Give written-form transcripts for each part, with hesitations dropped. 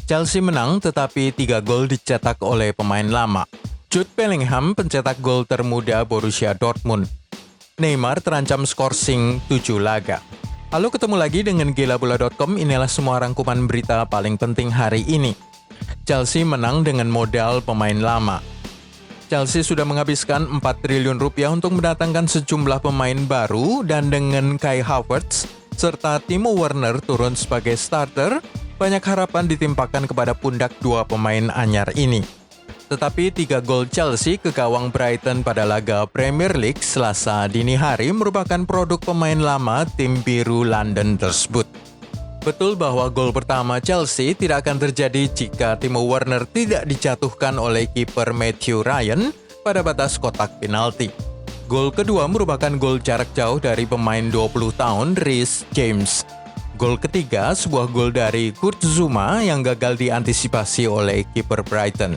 Chelsea menang tetapi 3 gol dicetak oleh pemain lama. Jude Bellingham pencetak gol termuda Borussia Dortmund. Neymar terancam skorsing 7 laga. Lalu ketemu lagi dengan gilabola.com, inilah semua rangkuman berita paling penting hari ini. Chelsea menang dengan modal pemain lama. Chelsea sudah menghabiskan 4 triliun rupiah untuk mendatangkan sejumlah pemain baru dan dengan Kai Havertz serta Timo Werner turun sebagai starter, banyak harapan ditimpakan kepada pundak dua pemain anyar ini. Tetapi 3 gol Chelsea ke gawang Brighton pada laga Premier League Selasa dini hari merupakan produk pemain lama tim biru London tersebut. Betul bahwa gol pertama Chelsea tidak akan terjadi jika Timo Werner tidak dijatuhkan oleh kiper Matthew Ryan pada batas kotak penalti. Gol kedua merupakan gol jarak jauh dari pemain 20 tahun Reece James. Gol ketiga sebuah gol dari Kurt Zouma yang gagal diantisipasi oleh kiper Brighton.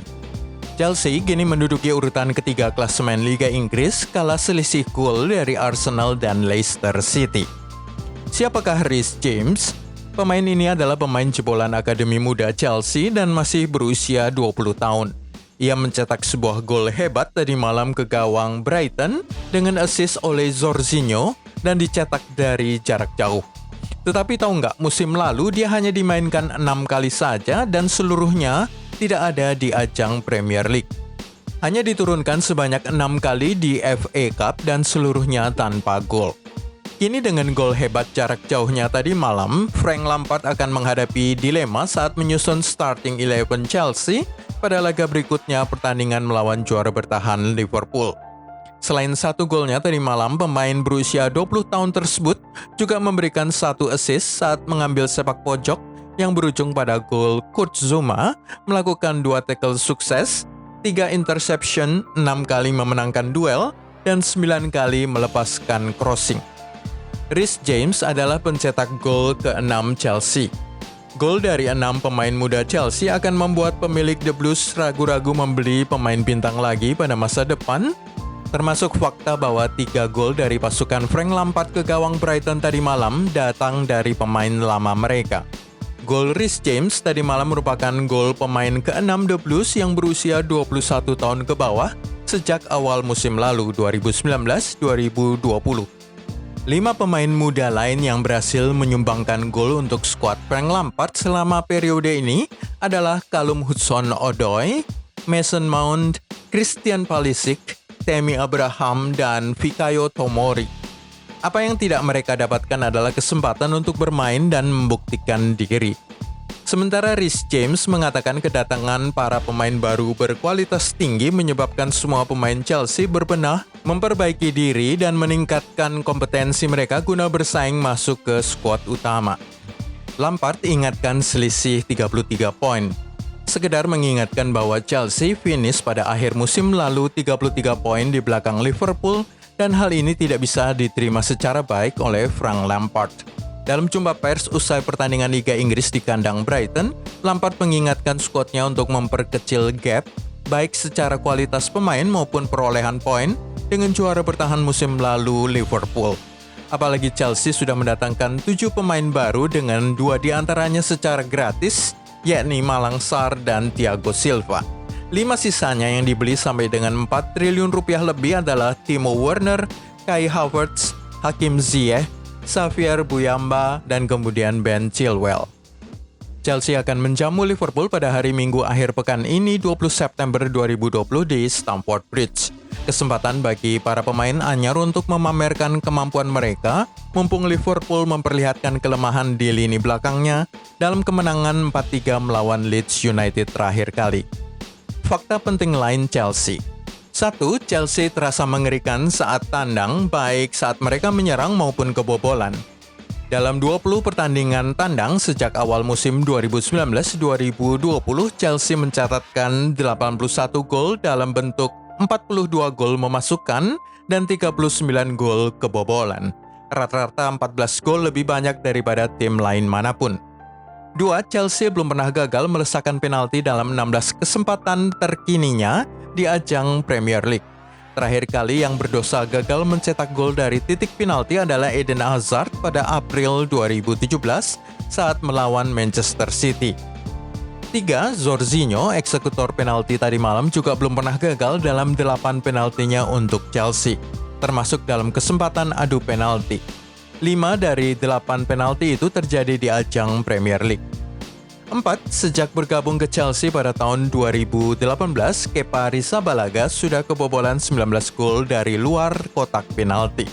Chelsea kini menduduki urutan ketiga klasemen Liga Inggris kalah selisih gol dari Arsenal dan Leicester City. Siapakah Reece James? Pemain ini adalah pemain jebolan Akademi Muda Chelsea dan masih berusia 20 tahun. Ia mencetak sebuah gol hebat tadi malam ke gawang Brighton dengan assist oleh Jorginho dan dicetak dari jarak jauh. Tetapi tahu nggak, musim lalu dia hanya dimainkan 6 kali saja dan seluruhnya tidak ada di ajang Premier League. Hanya diturunkan sebanyak 6 kali di FA Cup dan seluruhnya tanpa gol. Kini dengan gol hebat jarak jauhnya tadi malam, Frank Lampard akan menghadapi dilema saat menyusun starting 11 Chelsea pada laga berikutnya pertandingan melawan juara bertahan Liverpool. Selain 1 golnya tadi malam, pemain berusia 20 tahun tersebut juga memberikan 1 assist saat mengambil sepak pojok yang berujung pada gol Kurt Zouma, melakukan 2 tackle sukses, 3 interception, 6 kali memenangkan duel, dan 9 kali melepaskan crossing. Reece James adalah pencetak gol ke-6 Chelsea. Gol dari 6 pemain muda Chelsea akan membuat pemilik The Blues ragu-ragu membeli pemain bintang lagi pada masa depan, termasuk fakta bahwa 3 gol dari pasukan Frank Lampard ke gawang Brighton tadi malam datang dari pemain lama mereka. Gol Reece James tadi malam merupakan gol pemain ke-6 The Blues yang berusia 21 tahun ke bawah sejak awal musim lalu 2019-2020. 5 pemain muda lain yang berhasil menyumbangkan gol untuk skuad Frank Lampard selama periode ini adalah Callum Hudson-Odoi, Mason Mount, Christian Pulisic, Tammy Abraham, dan Fikayo Tomori. Apa yang tidak mereka dapatkan adalah kesempatan untuk bermain dan membuktikan diri. Sementara Reece James mengatakan kedatangan para pemain baru berkualitas tinggi menyebabkan semua pemain Chelsea berbenah, memperbaiki diri, dan meningkatkan kompetensi mereka guna bersaing masuk ke skuad utama. Lampard ingatkan selisih 33 poin. Sekedar mengingatkan bahwa Chelsea finish pada akhir musim lalu 33 poin di belakang Liverpool dan hal ini tidak bisa diterima secara baik oleh Frank Lampard. Dalam jumpa pers usai pertandingan Liga Inggris di kandang Brighton, Lampard mengingatkan skuadnya untuk memperkecil gap baik secara kualitas pemain maupun perolehan poin dengan juara bertahan musim lalu Liverpool. Apalagi Chelsea sudah mendatangkan 7 pemain baru dengan 2 diantaranya secara gratis, yakni Malang Sarr dan Thiago Silva. 5 sisanya yang dibeli sampai dengan 4 triliun rupiah lebih adalah Timo Werner, Kai Havertz, Hakim Ziyech, Xavier Bouyamba, dan kemudian Ben Chilwell. Chelsea akan menjamu Liverpool pada hari Minggu akhir pekan ini 20 September 2020 di Stamford Bridge. Kesempatan bagi para pemain anyar untuk memamerkan kemampuan mereka, mumpung Liverpool memperlihatkan kelemahan di lini belakangnya dalam kemenangan 4-3 melawan Leeds United terakhir kali. Fakta penting lain Chelsea. 1. Chelsea terasa mengerikan saat tandang, baik saat mereka menyerang maupun kebobolan. Dalam 20 pertandingan tandang sejak awal musim 2019-2020, Chelsea mencatatkan 81 gol dalam bentuk 42 gol memasukkan dan 39 gol kebobolan. Rata-rata 14 gol lebih banyak daripada tim lain manapun. 2. Chelsea belum pernah gagal melesakkan penalti dalam 16 kesempatan terkininya di ajang Premier League. Terakhir kali yang berdosa gagal mencetak gol dari titik penalti adalah Eden Hazard pada April 2017 saat melawan Manchester City. Ketiga, Jorginho, eksekutor penalti tadi malam juga belum pernah gagal dalam 8 penaltinya untuk Chelsea, termasuk dalam kesempatan adu penalti. 5 dari 8 penalti itu terjadi di ajang Premier League. 4. Sejak bergabung ke Chelsea pada tahun 2018, Kepa Arrizabalaga sudah kebobolan 19 gol dari luar kotak penalti.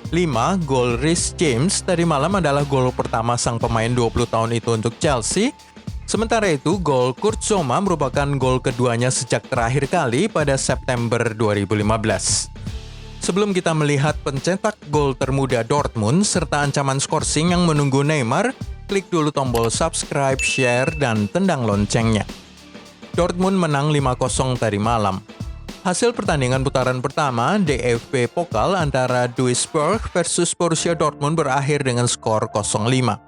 5. Gol Reece James tadi malam adalah gol pertama sang pemain 20 tahun itu untuk Chelsea. Sementara itu, gol Kurt Zouma merupakan gol keduanya sejak terakhir kali pada September 2015. Sebelum kita melihat pencetak gol termuda Dortmund serta ancaman skorsing yang menunggu Neymar, klik dulu tombol subscribe, share, dan tendang loncengnya. Dortmund menang 5-0 tadi malam. Hasil pertandingan putaran pertama DFB Pokal antara Duisburg versus Borussia Dortmund berakhir dengan skor 0-5.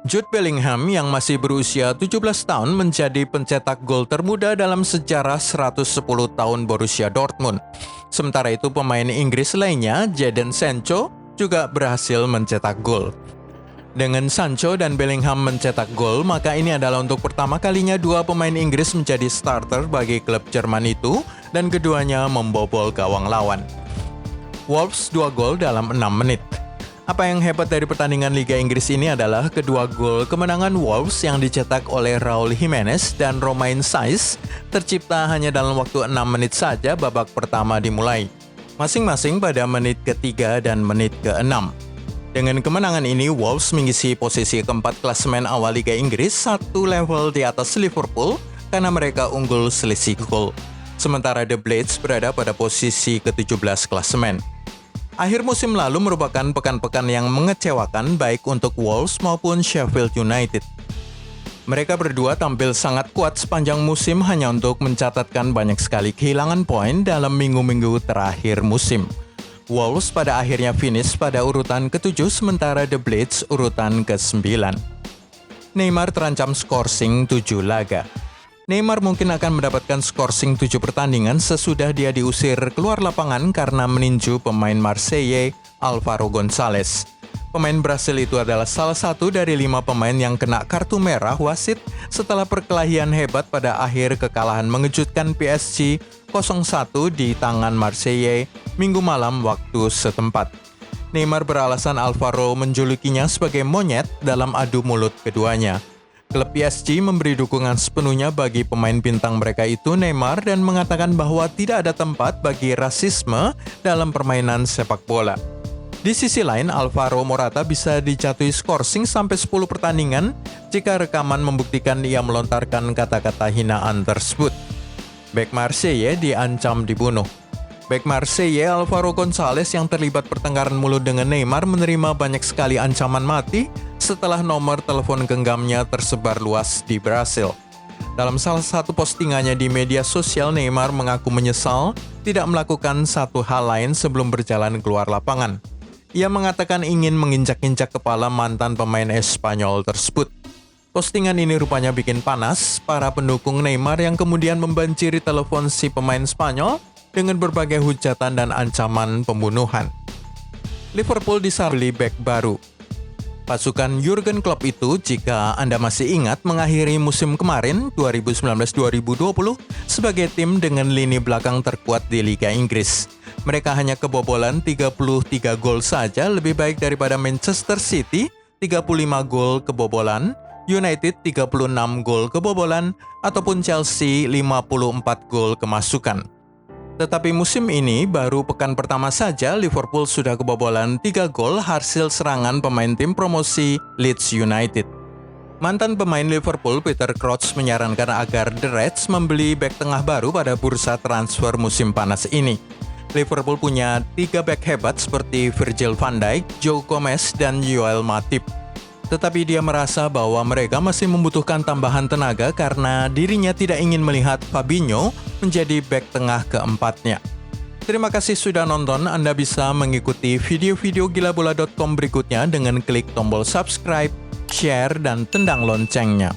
Jude Bellingham yang masih berusia 17 tahun menjadi pencetak gol termuda dalam sejarah 110 tahun Borussia Dortmund. Sementara itu pemain Inggris lainnya, Jadon Sancho, juga berhasil mencetak gol. Dengan Sancho dan Bellingham mencetak gol, maka ini adalah untuk pertama kalinya dua pemain Inggris menjadi starter bagi klub Jerman itu dan keduanya membobol gawang lawan. Wolves 2 gol dalam 6 menit. Apa yang hebat dari pertandingan Liga Inggris ini adalah kedua gol kemenangan Wolves yang dicetak oleh Raul Jimenez dan Romain Saiz tercipta hanya dalam waktu 6 menit saja babak pertama dimulai, masing-masing pada menit ke-3 dan menit ke-6. Dengan kemenangan ini, Wolves mengisi posisi keempat klasemen awal Liga Inggris, 1 level di atas Liverpool karena mereka unggul selisih gol. Sementara The Blades berada pada posisi ke-17 klasemen. Akhir musim lalu merupakan pekan-pekan yang mengecewakan baik untuk Wolves maupun Sheffield United. Mereka berdua tampil sangat kuat sepanjang musim hanya untuk mencatatkan banyak sekali kehilangan poin dalam minggu-minggu terakhir musim. Wolves pada akhirnya finish pada urutan ke-7 sementara The Blades urutan ke-9. Neymar terancam skorsing 7 laga. Neymar mungkin akan mendapatkan skorsing 7 pertandingan sesudah dia diusir keluar lapangan karena meninju pemain Marseille Alvaro Gonzalez. Pemain Brasil itu adalah salah satu dari 5 pemain yang kena kartu merah wasit setelah perkelahian hebat pada akhir kekalahan mengejutkan PSG 0-1 di tangan Marseille Minggu malam waktu setempat. Neymar beralasan Alvaro menjulukinya sebagai monyet dalam adu mulut keduanya. Klub PSG memberi dukungan sepenuhnya bagi pemain bintang mereka itu Neymar dan mengatakan bahwa tidak ada tempat bagi rasisme dalam permainan sepak bola. Di sisi lain, Alvaro Morata bisa dijatuhi skorsing sampai 10 pertandingan jika rekaman membuktikan ia melontarkan kata-kata hinaan tersebut. Bek Marseille diancam dibunuh. Bek Marseille Alvaro Gonzalez yang terlibat pertengkaran mulut dengan Neymar menerima banyak sekali ancaman mati setelah nomor telepon genggamnya tersebar luas di Brasil. Dalam salah satu postingannya di media sosial, Neymar mengaku menyesal tidak melakukan satu hal lain sebelum berjalan keluar lapangan. Ia mengatakan ingin menginjak-injak kepala mantan pemain Espanyol tersebut. Postingan ini rupanya bikin panas para pendukung Neymar yang kemudian membanjiri telepon si pemain Spanyol dengan berbagai hujatan dan ancaman pembunuhan. Liverpool disambut bek baru. Pasukan Jurgen Klopp itu, jika Anda masih ingat, mengakhiri musim kemarin 2019-2020 sebagai tim dengan lini belakang terkuat di Liga Inggris. Mereka hanya kebobolan 33 gol saja, lebih baik daripada Manchester City 35 gol kebobolan, United 36 gol kebobolan, ataupun Chelsea 54 gol kemasukan. Tetapi musim ini, baru pekan pertama saja Liverpool sudah kebobolan 3 gol hasil serangan pemain tim promosi Leeds United. Mantan pemain Liverpool Peter Crouch menyarankan agar The Reds membeli bek tengah baru pada bursa transfer musim panas ini. Liverpool punya 3 bek hebat seperti Virgil van Dijk, Joe Gomez, dan Joel Matip. Tetapi dia merasa bahwa mereka masih membutuhkan tambahan tenaga karena dirinya tidak ingin melihat Fabinho menjadi bek tengah keempatnya. Terima kasih sudah nonton. Anda bisa mengikuti video-video gilabola.com berikutnya dengan klik tombol subscribe, share, dan tendang loncengnya.